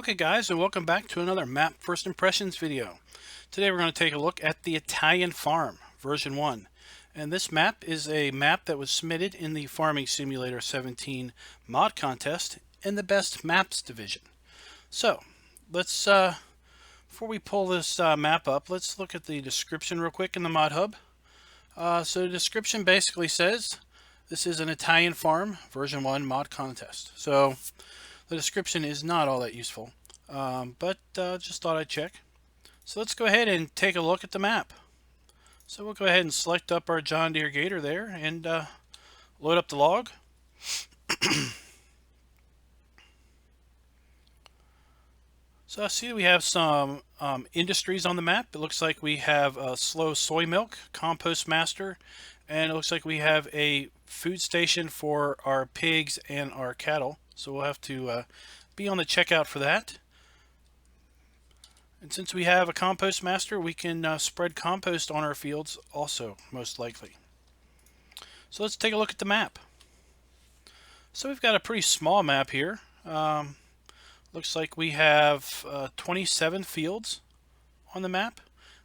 Okay guys, and welcome back to another map first impressions video. Today we're going to take a look at the Italian Farm version 1. And this map is a map that was submitted in the Farming Simulator 17 mod contest in the best maps division. So let's before we pull this map up, let's look at the description real quick in the mod hub. So the description basically says this is an Italian Farm version 1 mod contest. So the description is not all that useful, but just thought I'd check. So let's go ahead and take a look at the map. So we'll go ahead and select up our John Deere Gator there and load up the log. So I see we have some industries on the map. It looks like we have slow soy milk, compost master, and it looks like we have a food station for our pigs and our cattle. So we'll have to be on the checkout for that. And since we have a compost master, we can spread compost on our fields also, most likely. So let's take a look at the map. So we've got a pretty small map here. Looks like we have 27 fields on the map.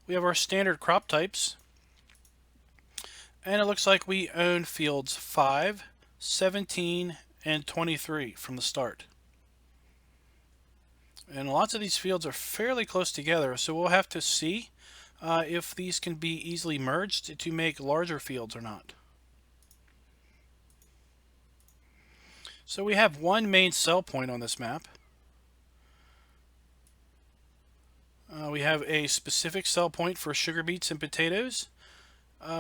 We have our standard crop types. And it looks like we own fields 5, 17, and 23 from the start. And lots of these fields are fairly close together, so we'll have to see if these can be easily merged to make larger fields or not. So we have one main sell point on this map. We have a specific sell point for sugar beets and potatoes.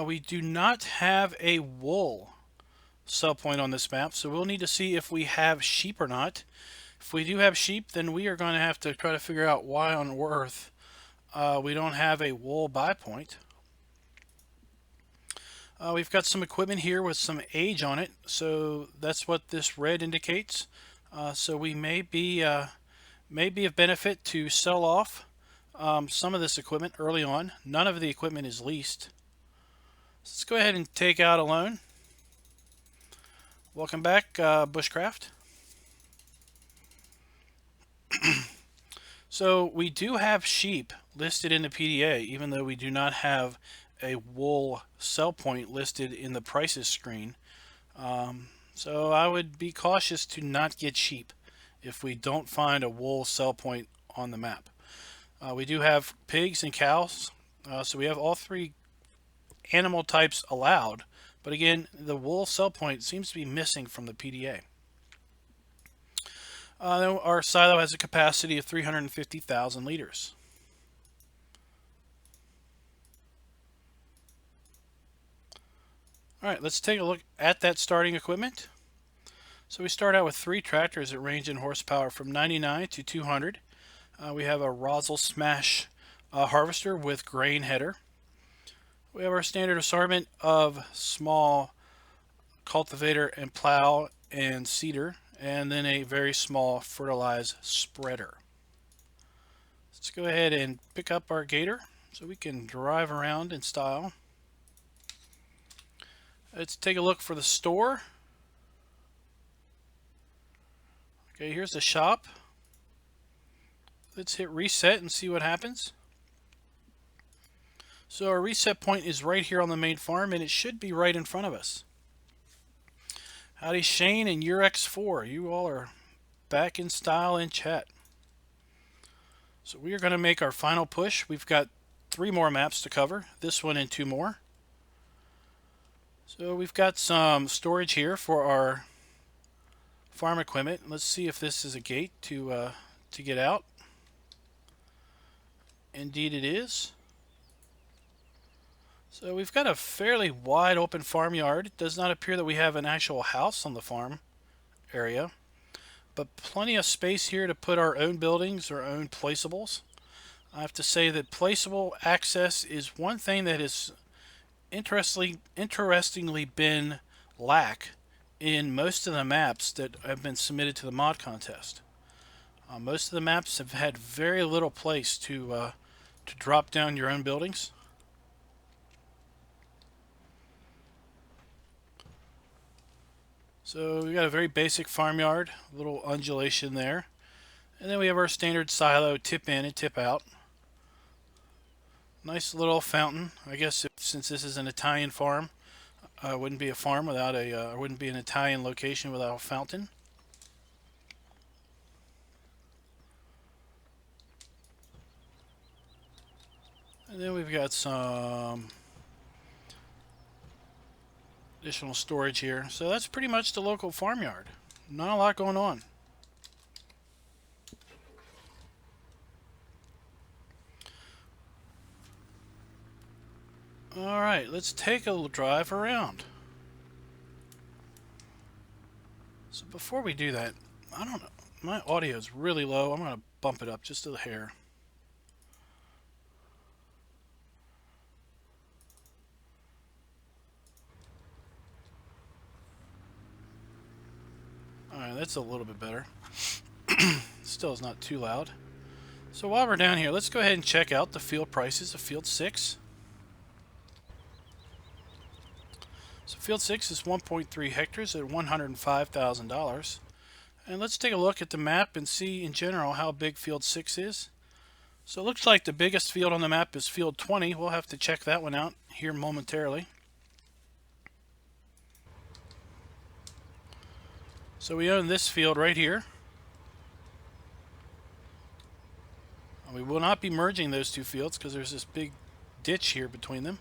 We do not have a wool sell point on this map, so we'll need to see if we have sheep or not. If we do have sheep, then we are going to have to try to figure out why on earth we don't have a wool buy point. We've got some equipment here with some age on it, so that's what this red indicates. So we may be of benefit to sell off some of this equipment early on. None of the equipment is leased. So let's go ahead and take out a loan. Welcome back, Bushcraft. So we do have sheep listed in the PDA, even though we do not have a wool sell point listed in the prices screen. So I would be cautious to not get sheep if we don't find a wool sell point on the map. We do have pigs and cows, so we have all three animal types allowed, but again, the wool sell point seems to be missing from the PDA. Our silo has a capacity of 350,000 liters. Alright, let's take a look at that starting equipment. So we start out with 3 tractors that range in horsepower from 99 to 200. We have a Rozzle Smash harvester with grain header. We have our standard assortment of small cultivator and plow and seeder, and then a very small fertilize spreader. Let's go ahead and pick up our Gator so we can drive around in style. Let's take a look for the store. Okay, here's the shop. Let's hit reset and see what happens. So our reset point is right here on the main farm, and it should be right in front of us. Howdy Shane and Urex4, you all are back in style in chat. So we are going to make our final push. We've got 3 more maps to cover, this one and 2 more. So we've got some storage here for our farm equipment. Let's see if this is a gate to get out. Indeed it is. So we've got a fairly wide open farmyard. It does not appear that we have an actual house on the farm area, but plenty of space here to put our own buildings, our own placeables. I have to say that placeable access is one thing that has interestingly been lack in most of the maps that have been submitted to the mod contest. Most of the maps have had very little place to drop down your own buildings. So we got a very basic farmyard, a little undulation there. And then we have our standard silo, tip in and tip out. Nice little fountain. I guess since this is an Italian farm, it wouldn't be a farm without a, wouldn't be an Italian location without a fountain. And then we've got some additional storage here. So that's pretty much the local farmyard. Not a lot going on. Alright, let's take a little drive around. So before we do that, I don't know, my audio is really low. I'm going to bump it up just a hair. Alright, that's a little bit better. Still is not too loud. So while we're down here, let's go ahead and check out the field prices of Field 6. So Field 6 is 1.3 hectares at $105,000. And let's take a look at the map and see in general how big Field 6 is. So it looks like the biggest field on the map is Field 20. We'll have to check that one out here momentarily. So we own this field right here. We will not be merging those two fields because there's this big ditch here between them.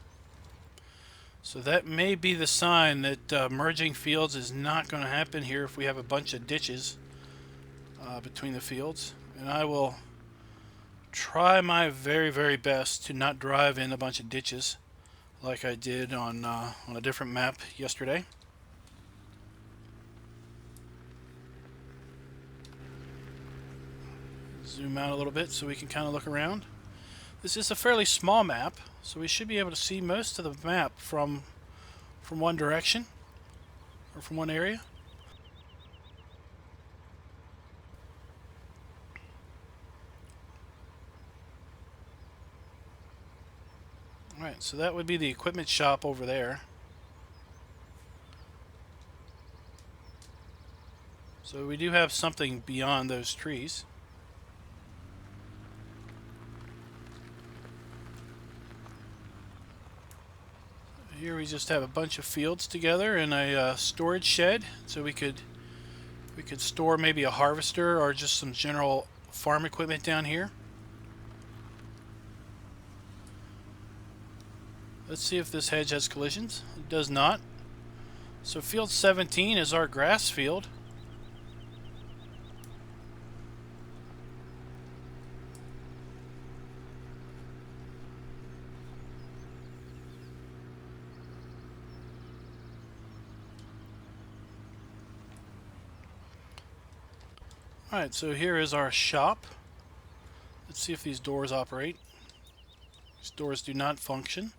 So that may be the sign that merging fields is not going to happen here if we have a bunch of ditches between the fields. And I will try my very, very best to not drive in a bunch of ditches like I did on a different map yesterday. Zoom out a little bit so we can kind of look around. This is a fairly small map, so we should be able to see most of the map from one direction or from one area. Alright, so that would be the equipment shop over there. So we do have something beyond those trees. Here we just have a bunch of fields together in a storage shed, so we could store maybe a harvester or just some general farm equipment down here. Let's see if this hedge has collisions. It does not. So Field 17 is our grass field. Alright, so here is our shop. Let's see if these doors operate. These doors do not function.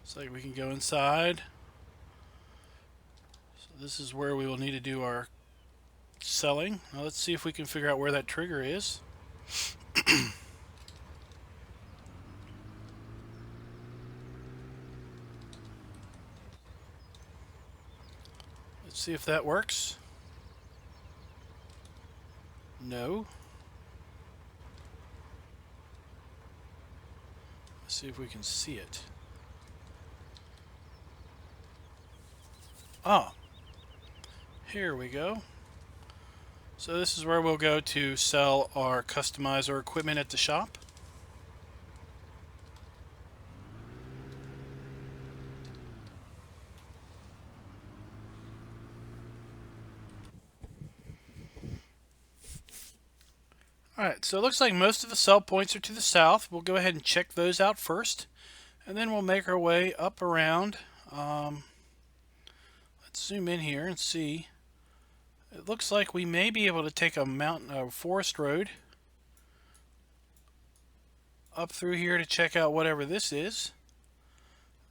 Looks like we can go inside. So this is where we will need to do our selling. Now let's see if we can figure out where that trigger is. Let's see if that works. No. Let's see if we can see it. Oh, here we go. So this is where we'll go to sell our customizer equipment at the shop. Alright, so it looks like most of the sell points are to the south. We'll go ahead and check those out first, and then we'll make our way up around. Let's zoom in here and see. It looks like we may be able to take a forest road up through here to check out whatever this is,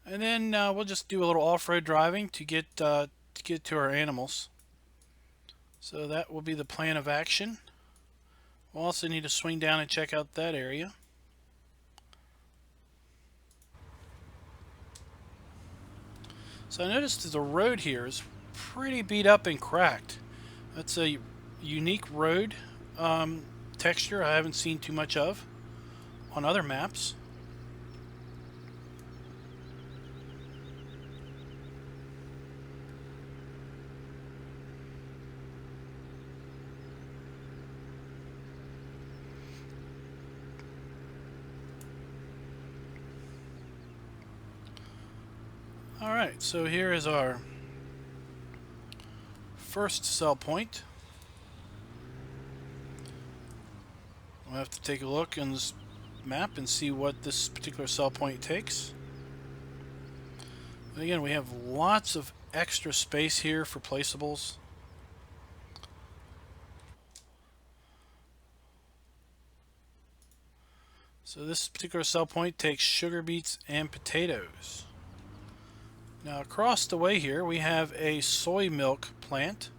and then we'll just do a little off-road driving to get to our animals. So that will be the plan of action. We'll also need to swing down and check out that area. So I noticed that the road here is pretty beat up and cracked. That's a unique road texture I haven't seen too much of on other maps. Alright, so here is our first sell point. We'll have to take a look in this map and see what this particular sell point takes. And again, we have lots of extra space here for placeables. So this particular sell point takes sugar beets and potatoes. Now across the way here we have a soy milk plant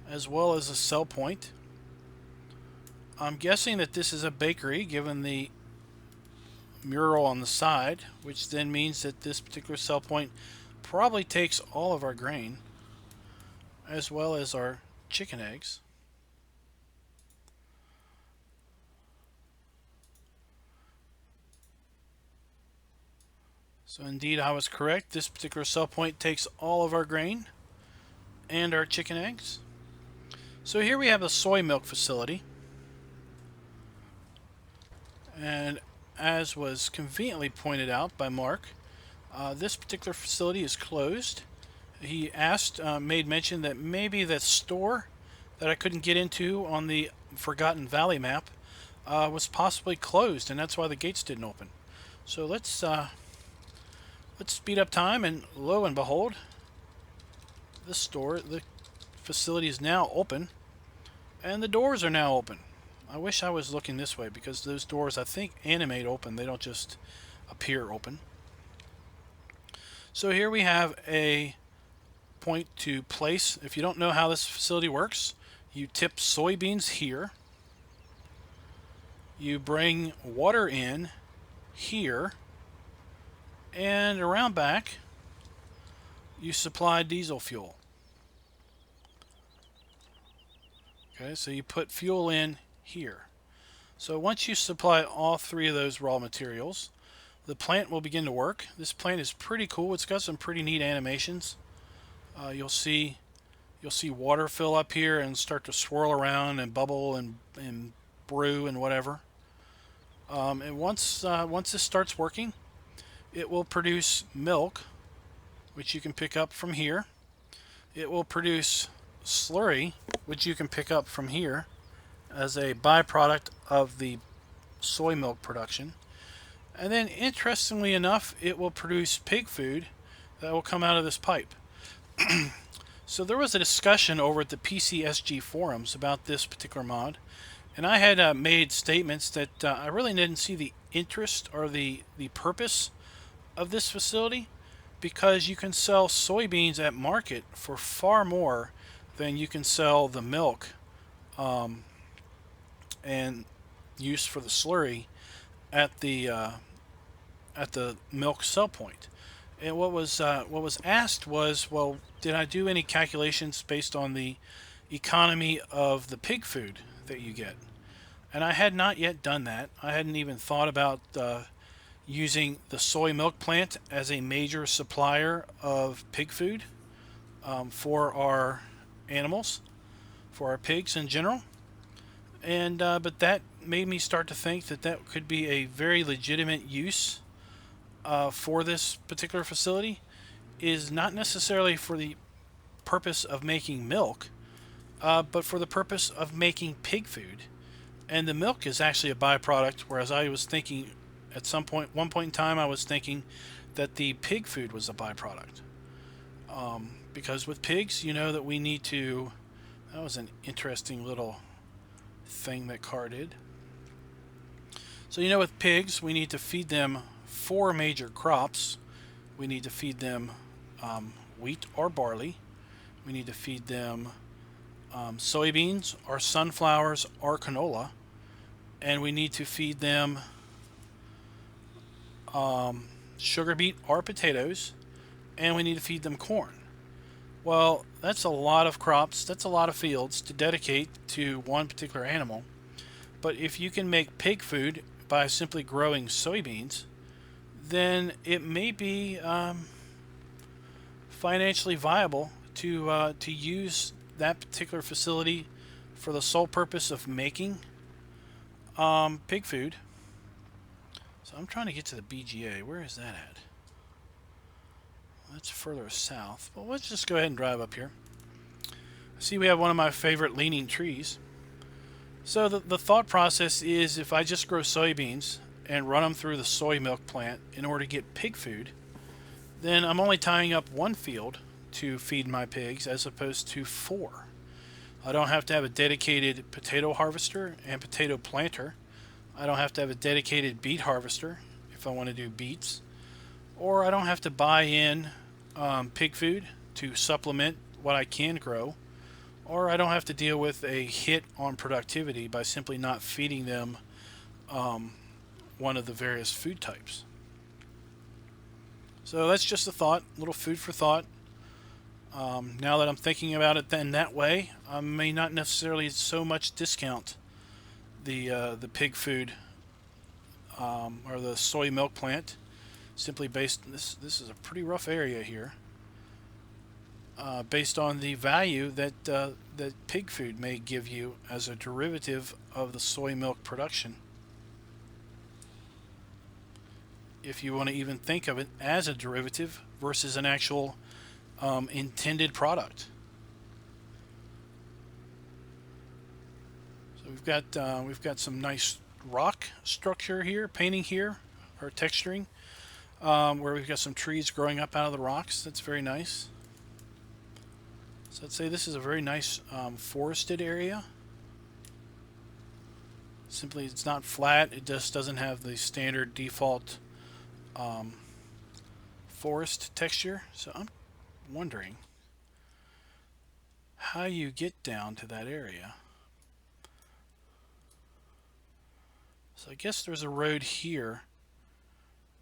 as well as a sell point. I'm guessing that this is a bakery given the mural on the side, which then means that this particular sell point probably takes all of our grain as well as our chicken eggs. So indeed I was correct. This particular sell point takes all of our grain and our chicken eggs. So here we have a soy milk facility. And as was conveniently pointed out by Mark, this particular facility is closed. He made mention that maybe the store that I couldn't get into on the Forgotten Valley map was possibly closed, and that's why the gates didn't open. So let's speed up time, and lo and behold, the facility is now open, and the doors are now open. I wish I was looking this way because those doors, I think, animate open. They don't just appear open. So here we have a point to place. If you don't know how this facility works, you tip soybeans here. You bring water in here. And around back, you supply diesel fuel. Okay, so you put fuel in here. So once you supply all three of those raw materials, the plant will begin to work. This plant is pretty cool. It's got some pretty neat animations. You'll see water fill up here and start to swirl around and bubble and brew and whatever. And once this starts working, it will produce milk, which you can pick up from here. It will produce slurry, which you can pick up from here as a byproduct of the soy milk production. And then, interestingly enough, it will produce pig food that will come out of this pipe. So there was a discussion over at the PCSG forums about this particular mod, and I had made statements that I really didn't see the interest or the purpose of this facility, because you can sell soybeans at market for far more than you can sell the milk and use for the slurry at the milk sell point. And what was asked was, well, did I do any calculations based on the economy of the pig food that you get? And I had not yet done that. I hadn't even thought about using the soy milk plant as a major supplier of pig food for our animals, for our pigs in general. And but that made me start to think that that could be a very legitimate use for this particular facility, is not necessarily for the purpose of making milk, but for the purpose of making pig food. And the milk is actually a byproduct, whereas I was thinking at one point in time, I was thinking that the pig food was a byproduct. Because with pigs, you know that we need to... That was an interesting little thing that Carr did. So you know with pigs, we need to feed them 4 major crops. We need to feed them wheat or barley. We need to feed them soybeans or sunflowers or canola. And we need to feed them sugar beet or potatoes, and we need to feed them corn. Well, that's a lot of crops, that's a lot of fields to dedicate to one particular animal. But if you can make pig food by simply growing soybeans, then it may be financially viable to use that particular facility for the sole purpose of making pig food. So I'm trying to get to the BGA. Where is that at? That's further south. Well, let's just go ahead and drive up here. See, we have one of my favorite leaning trees. So the thought process is, if I just grow soybeans and run them through the soy milk plant in order to get pig food, then I'm only tying up one field to feed my pigs as opposed to 4. I don't have to have a dedicated potato harvester and potato planter. I don't have to have a dedicated beet harvester if I want to do beets. Or I don't have to buy in pig food to supplement what I can grow. Or I don't have to deal with a hit on productivity by simply not feeding them one of the various food types. So that's just a thought, a little food for thought. Now that I'm thinking about it then that way, I may not necessarily so much discount the pig food or the soy milk plant, simply based. This is a pretty rough area here. Based on the value that that pig food may give you as a derivative of the soy milk production, if you want to even think of it as a derivative versus an actual intended product. So we've got some nice rock structure here, painting here, or texturing, where we've got some trees growing up out of the rocks. That's very nice. So I'd say this is a very nice forested area. Simply, it's not flat. It just doesn't have the standard default forest texture. So I'm wondering how you get down to that area. So I guess there's a road here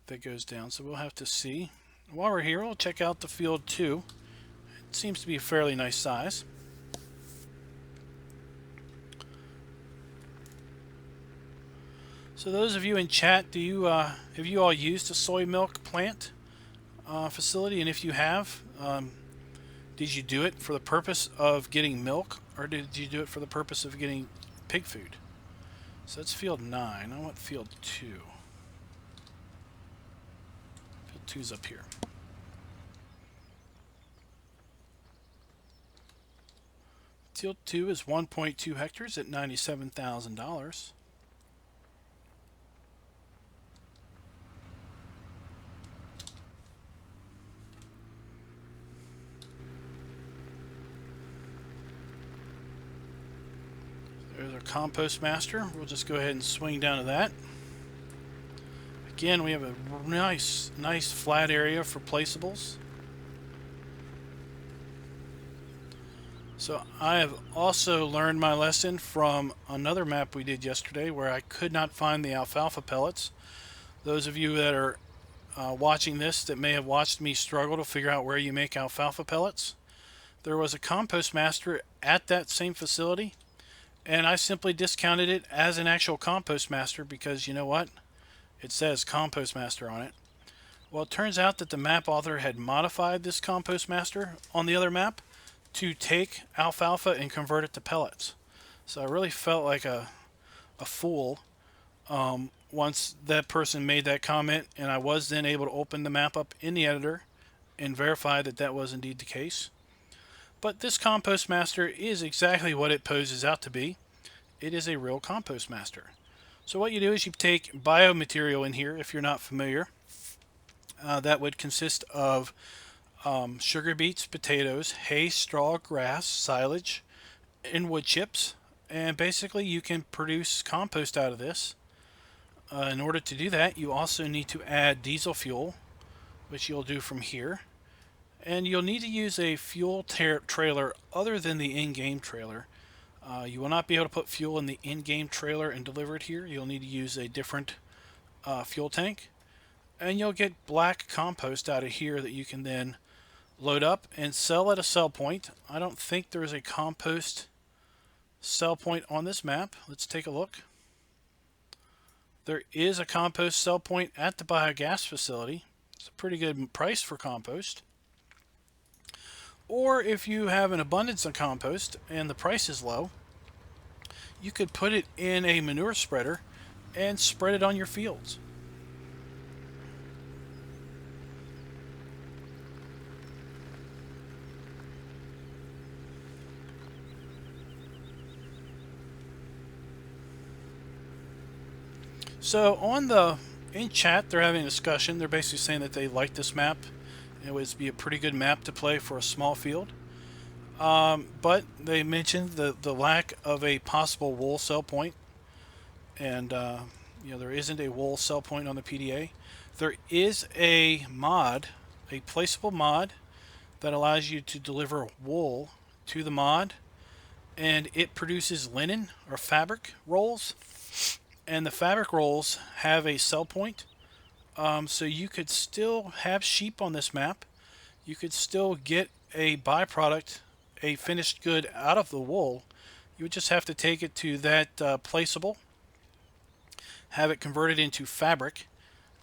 that goes down, so we'll have to see. While we're here, we'll check out the field too. It seems to be a fairly nice size. So those of you in chat, do you have you all used a soy milk plant facility? And if you have, did you do it for the purpose of getting milk, or did you do it for the purpose of getting pig food? So that's field 9. I want field 2. Field 2's up here. Field 2 is 1.2 hectares at $97,000. There's our compost master. We'll just go ahead and swing down to that. Again, we have a nice flat area for placeables. So I have also learned my lesson from another map we did yesterday where I could not find the alfalfa pellets. Those of you that are watching this that may have watched me struggle to figure out where you make alfalfa pellets, there was a compost master at that same facility, and I simply discounted it as an actual compost master because, you know what? It says compost master on it. Well, it turns out that the map author had modified this compost master on the other map to take alfalfa and convert it to pellets. So I really felt like a fool once that person made that comment, and I was then able to open the map up in the editor and verify that that was indeed the case. But this compost master is exactly what it poses out to be. It is a real compost master. So what you do is you take biomaterial in here, if you're not familiar. That would consist of sugar beets, potatoes, hay, straw, grass, silage, and wood chips. And basically you can produce compost out of this. In order to do that, you also need to add diesel fuel, which you'll do from here. And you'll need to use a fuel trailer other than the in-game trailer. You will not be able to put fuel in the in-game trailer and deliver it here. You'll need to use a different fuel tank. And you'll get black compost out of here that you can then load up and sell at a sell point. I don't think there is a compost sell point on this map. Let's take a look. There is a compost sell point at the biogas facility. It's a pretty good price for compost. Or if you have an abundance of compost and the price is low, you could put it in a manure spreader and spread it on your fields. So in chat, they're having a discussion. They're basically saying that they like this map. It would be a pretty good map to play for a small field. But they mentioned the lack of a possible wool sell point. And, there isn't a wool sell point on the PDA. There is a mod, a placeable mod, that allows you to deliver wool to the mod. And it produces linen or fabric rolls. And the fabric rolls have a sell point. So you could still have sheep on this map. You could still get a byproduct, a finished good out of the wool. You would just have to take it to that placeable, have it converted into fabric,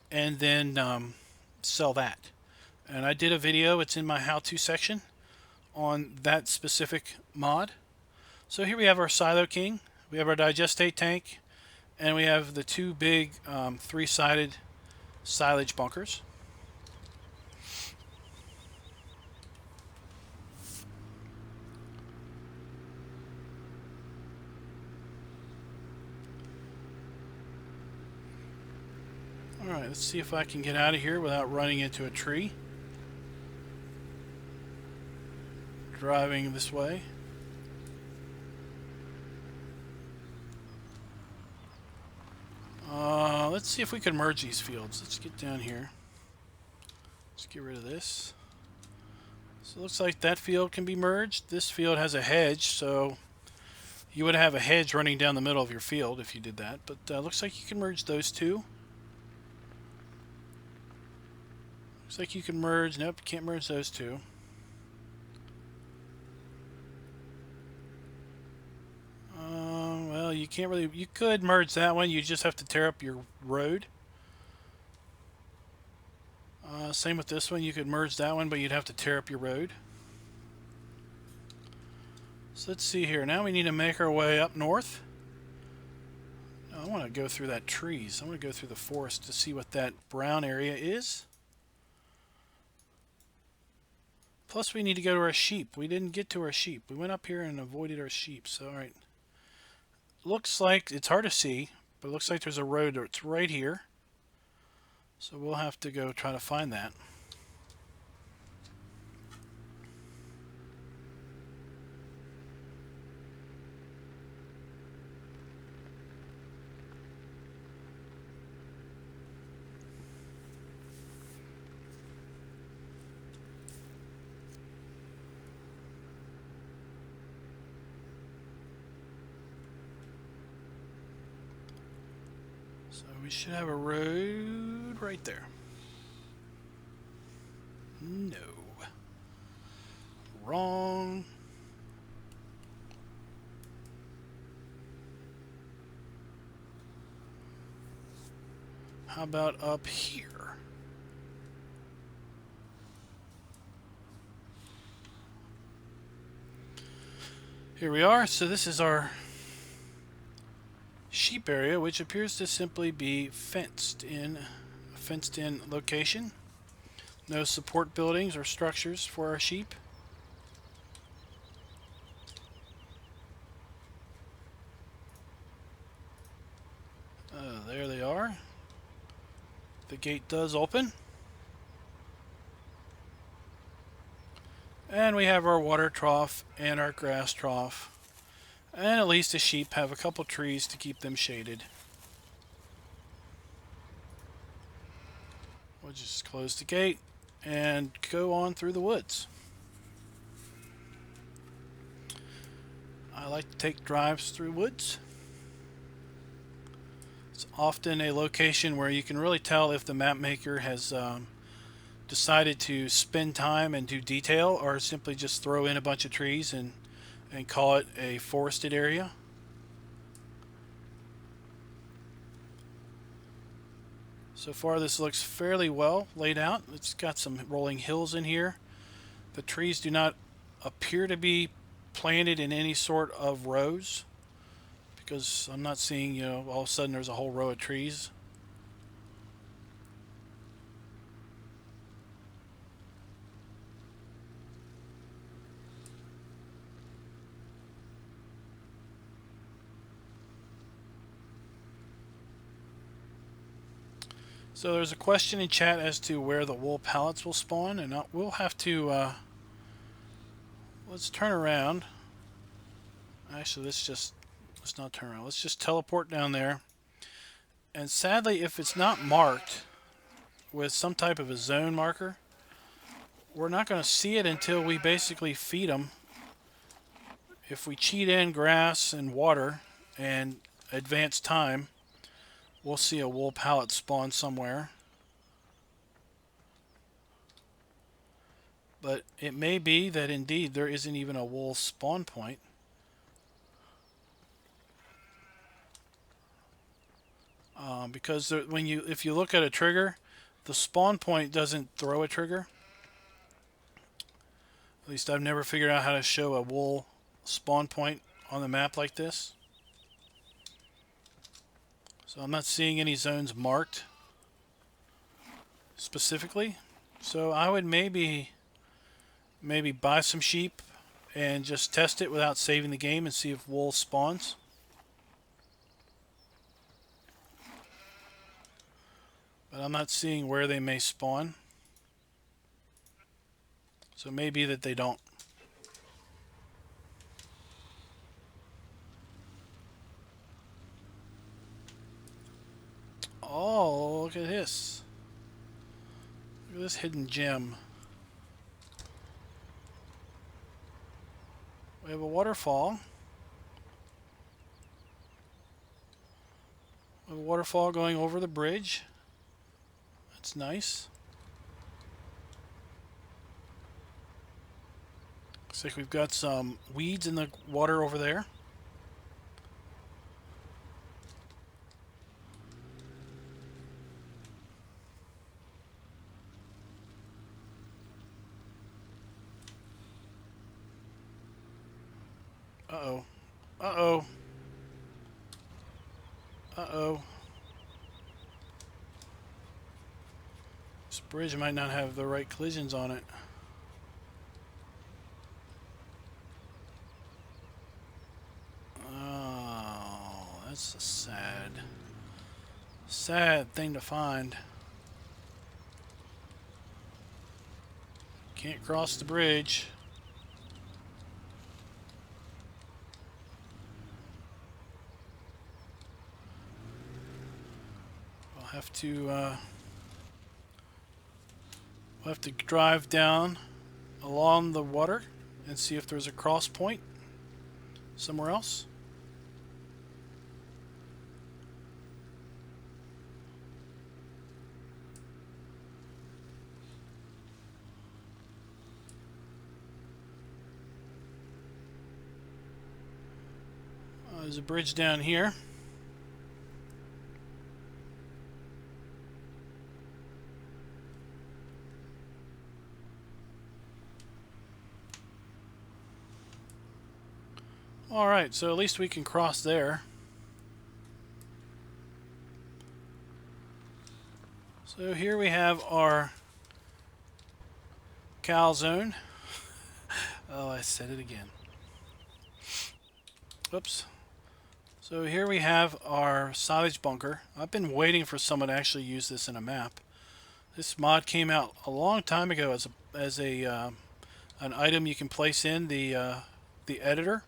and then sell that. And I did a video, it's in my how-to section, on that specific mod. So here we have our Silo King, we have our digestate tank, and we have the two big three-sided silage bunkers. Alright, let's see if I can get out of here without running into a tree. Driving this way. Let's see if we can merge these fields. Let's get down here. Let's get rid of this. So it looks like that field can be merged. This field has a hedge, so you would have a hedge running down the middle of your field if you did that. But looks like you can merge those two. Looks like you can merge. Nope, can't merge those two. Well, you can't really. You could merge that one. You just have to tear up your road. Same with this one. You could merge that one, but you'd have to tear up your road. So let's see here. Now we need to make our way up north. I want to go through that trees. I want to go through the forest to see what that brown area is. Plus we need to go to our sheep. We didn't get to our sheep. We went up here and avoided our sheep. So alright. Looks like, it's hard to see, but it looks like there's a road that's right here. So we'll have to go try to find that. So we should have a road right there. No. Wrong. How about up here? Here we are. So this is our sheep area, which appears to simply be fenced in, a fenced in location. No support buildings or structures for our sheep. There they are. The gate does open. And we have our water trough and our grass trough. And at least the sheep have a couple trees to keep them shaded. We'll just close the gate and go on through the woods. I like to take drives through woods. It's often a location where you can really tell if the map maker has decided to spend time and do detail, or simply just throw in a bunch of trees and call it a forested area. So far this looks fairly well laid out. It's got some rolling hills in here. The trees do not appear to be planted in any sort of rows, because I'm not seeing, you know, all of a sudden there's a whole row of trees. So there's a question in chat as to where the wool pallets will spawn, and we'll have to, let's turn around. Actually, let's not turn around. Let's just teleport down there. And sadly, if it's not marked with some type of a zone marker, we're not going to see it until we basically feed them. If we cheat in grass and water and advance time, we'll see a wool pallet spawn somewhere. But it may be that indeed there isn't even a wool spawn point. Because if you look at a trigger, the spawn point doesn't throw a trigger. At least I've never figured out how to show a wool spawn point on the map like this. So I'm not seeing any zones marked specifically. So I would maybe buy some sheep and just test it without saving the game and see if wool spawns. But I'm not seeing where they may spawn. So it may be that they don't. Oh, look at this. Look at this hidden gem. We have a waterfall. We have a waterfall going over the bridge. That's nice. Looks like we've got some weeds in the water over there. Uh-oh. Uh-oh. Uh-oh. This bridge might not have the right collisions on it. Oh, that's a sad thing to find. Can't cross the bridge. We'll have to drive down along the water and see if there's a cross point somewhere else. There's a bridge down here. Alright, so at least we can cross there. So here we have our cow zone. Oh, I said it again. Oops. So here we have our silage bunker. I've been waiting for someone to actually use this in a map. This mod came out a long time ago as an item you can place in the editor.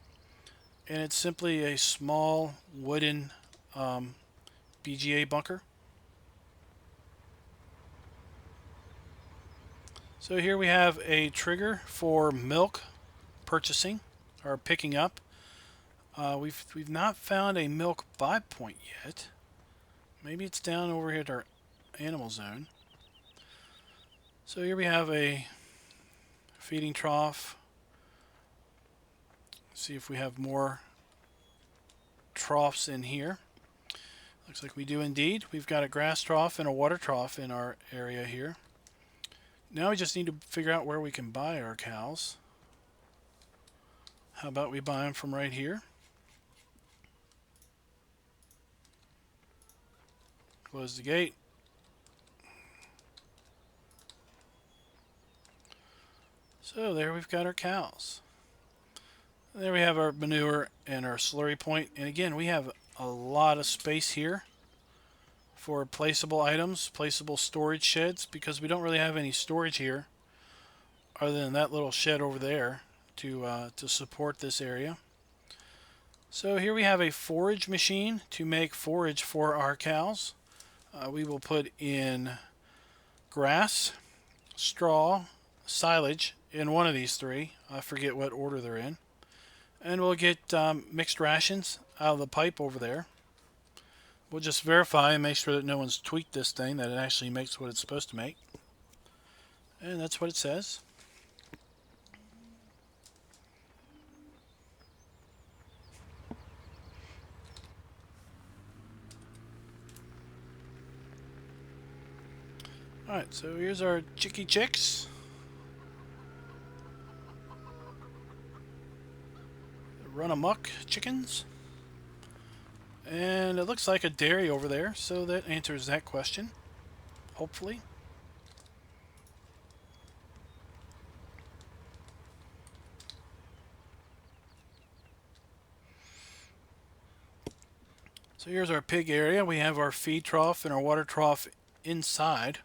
And it's simply a small wooden BGA bunker. So here we have a trigger for milk purchasing or picking up. We've not found a milk buy point yet. Maybe it's down over here at our animal zone. So here we have a feeding trough. See if we have more troughs in here. Looks like we do indeed. We've got a grass trough and a water trough in our area here. Now we just need to figure out where we can buy our cows. How about we buy them from right here? Close the gate. So there we've got our cows. There we have our manure and our slurry point. And again, we have a lot of space here for placeable items, placeable storage sheds, because we don't really have any storage here other than that little shed over there to support this area. So here we have a forage machine to make forage for our cows. We will put in grass, straw, silage in one of these three. I forget what order they're in. And we'll get mixed rations out of the pipe over there. We'll just verify and make sure that no one's tweaked this thing, that it actually makes what it's supposed to make. And that's what it says. Alright, so here's our chickie chicks. Run amok chickens. And it looks like a dairy over there, so that answers that question, hopefully. So here's our pig area. We have our feed trough and our water trough inside.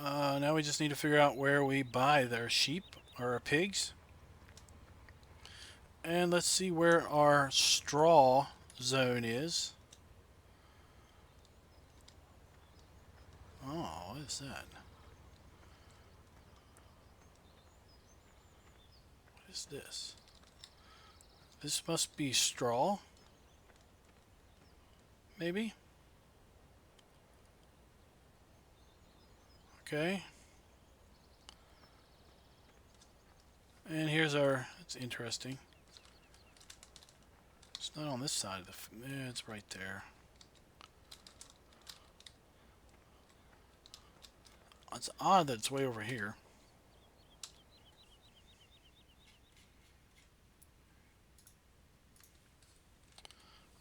Now we just need to figure out where we buy their sheep or our pigs. And let's see where our straw zone is. Oh, what is that? What is this? This must be straw. Maybe? Okay. And here's our, it's interesting. It's not on this side of the, yeah, it's right there. It's odd that it's way over here.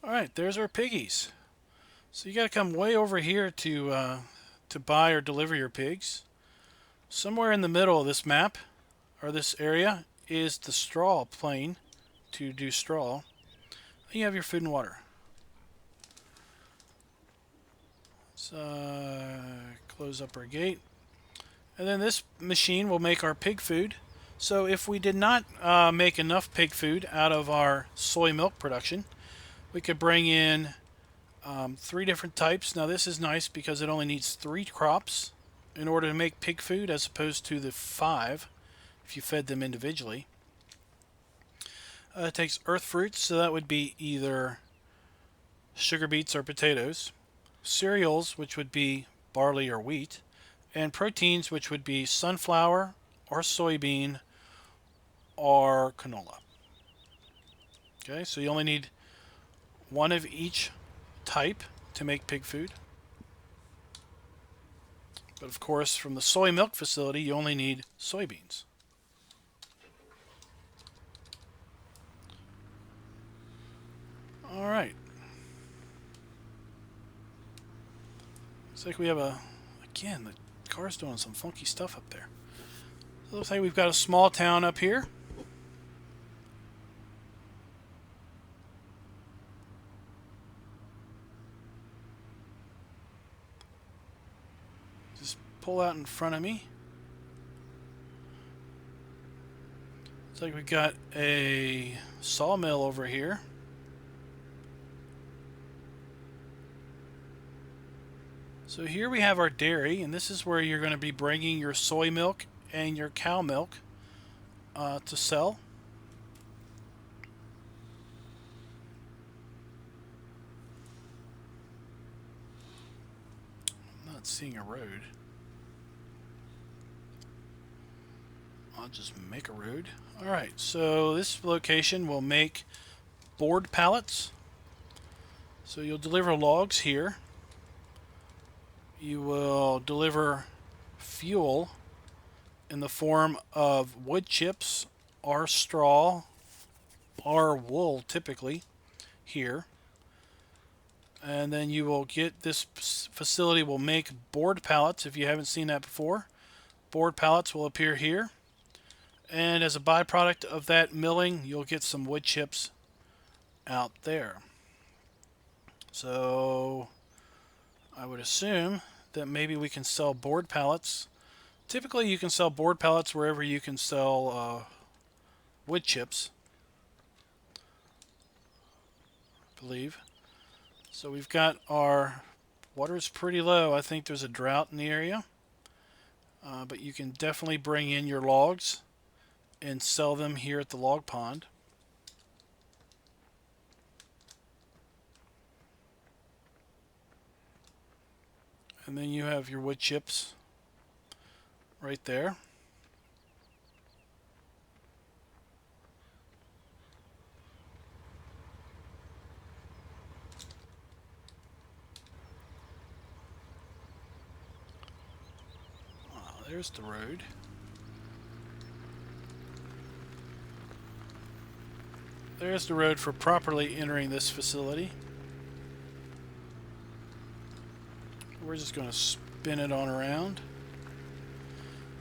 Alright, there's our piggies. So you gotta come way over here to buy or deliver your pigs. Somewhere in the middle of this map, or this area, is the straw plain to do straw. You have your food and water. Let's close up our gate. And then this machine will make our pig food. So if we did not make enough pig food out of our soy milk production, we could bring in 3 different types. Now this is nice because it only needs 3 crops in order to make pig food, as opposed to the 5 if you fed them individually. It takes earth fruits, so that would be either sugar beets or potatoes, cereals, which would be barley or wheat, and proteins, which would be sunflower or soybean or canola. Okay, so you only need 1 of each type to make pig food. But of course, from the soy milk facility, you only need soybeans. Alright. Looks like we have again, the car's doing some funky stuff up there. So it looks like we've got a small town up here. Just pull out in front of me. Looks like we've got a sawmill over here. So here we have our dairy, and this is where you're going to be bringing your soy milk and your cow milk to sell. I'm not seeing a road. I'll just make a road. Alright, so this location will make board pallets. So you'll deliver logs here. You will deliver fuel in the form of wood chips or straw or wool, typically, here. And then you will get, this facility will make board pallets. If you haven't seen that before, board pallets will appear here. And as a byproduct of that milling, you'll get some wood chips out there. So I would assume that maybe we can sell board pallets. Typically you can sell board pallets wherever you can sell wood chips, I believe. So we've got our water's pretty low. I think there's a drought in the area. But you can definitely bring in your logs and sell them here at the log pond. And then you have your wood chips right there. There's the road. There's the road for properly entering this facility. We're just going to spin it on around.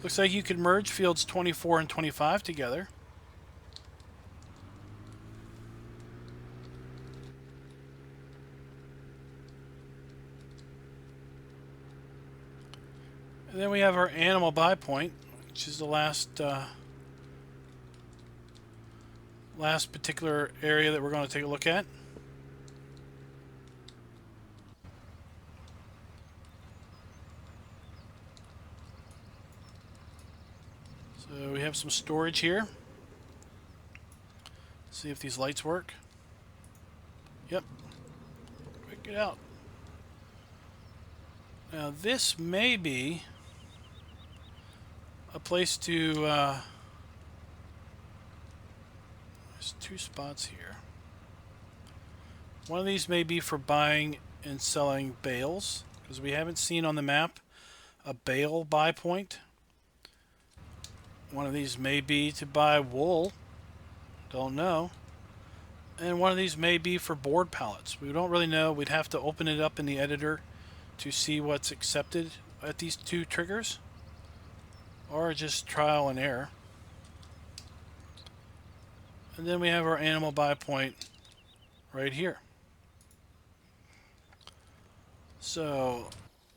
Looks like you could merge fields 24 and 25 together. And then we have our animal buy point, which is the last particular area that we're going to take a look at. So we have some storage here. See if these lights work. Yep. Pick it out. Now this may be a place to there's two spots here. One of these may be for buying and selling bales, because we haven't seen on the map a bale buy point. One of these may be to buy wool, don't know. And one of these may be for board pallets. We don't really know. We'd have to open it up in the editor to see what's accepted at these two triggers, or just trial and error. And then we have our animal buy point right here. So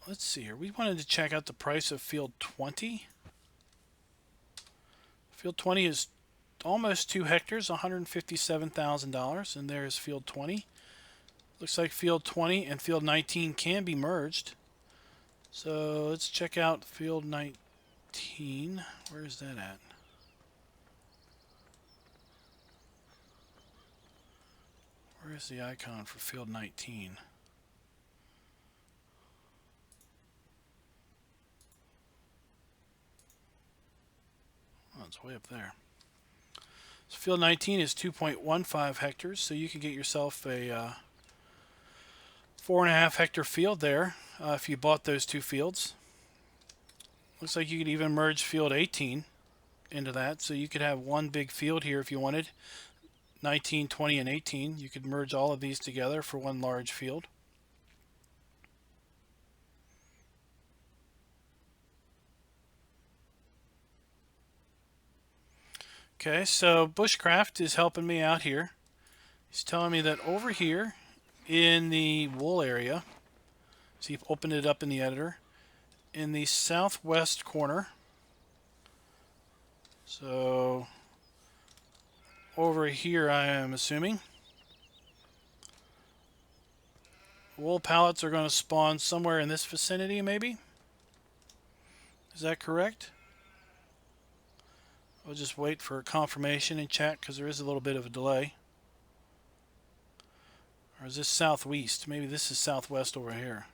let's see here. We wanted to check out the price of field 20. Field 20 is almost 2 hectares, $157,000, and there's field 20. Looks like field 20 and field 19 can be merged. So let's check out field 19. Where is that at? Where is the icon for field 19? Oh, it's way up there. So field 19 is 2.15 hectares, so you can get yourself a 4.5 hectare field there if you bought those two fields. Looks like you could even merge field 18 into that, so you could have one big field here if you wanted. 19, 20, and 18. You could merge all of these together for one large field. Okay, so Bushcraft is helping me out here. He's telling me that over here in the wool area, so you've opened it up in the editor, in the southwest corner, so over here I am assuming, wool pallets are going to spawn somewhere in this vicinity maybe? Is that correct? We'll just wait for confirmation and check because there is a little bit of a delay. Or is this southwest? Maybe this is southwest over here.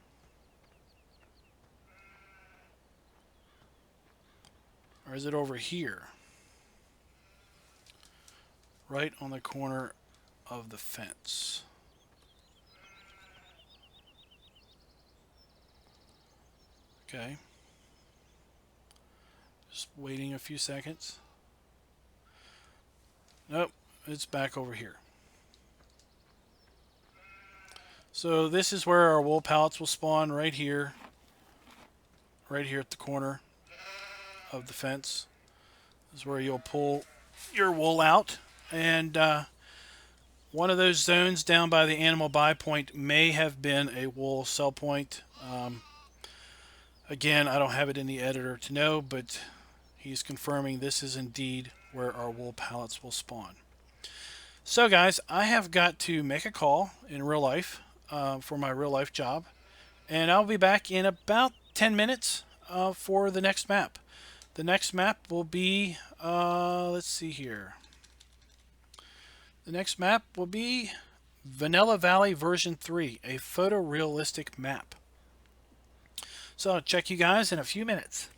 Or is it over here? right on the corner of the fence. Okay. Just waiting a few seconds. Nope, it's back over here. So this is where our wool pallets will spawn, right here at the corner of the fence. This is where you'll pull your wool out, and one of those zones down by the animal buy point may have been a wool sell point. Again, I don't have it in the editor to know, but he's confirming this is indeed where our wool pallets will spawn. So guys, I have got to make a call in real life for my real life job, and I'll be back in about 10 minutes for the next map. The next map will be, let's see here. The next map will be Vanilla Valley version 3, a photorealistic map. So I'll check you guys in a few minutes.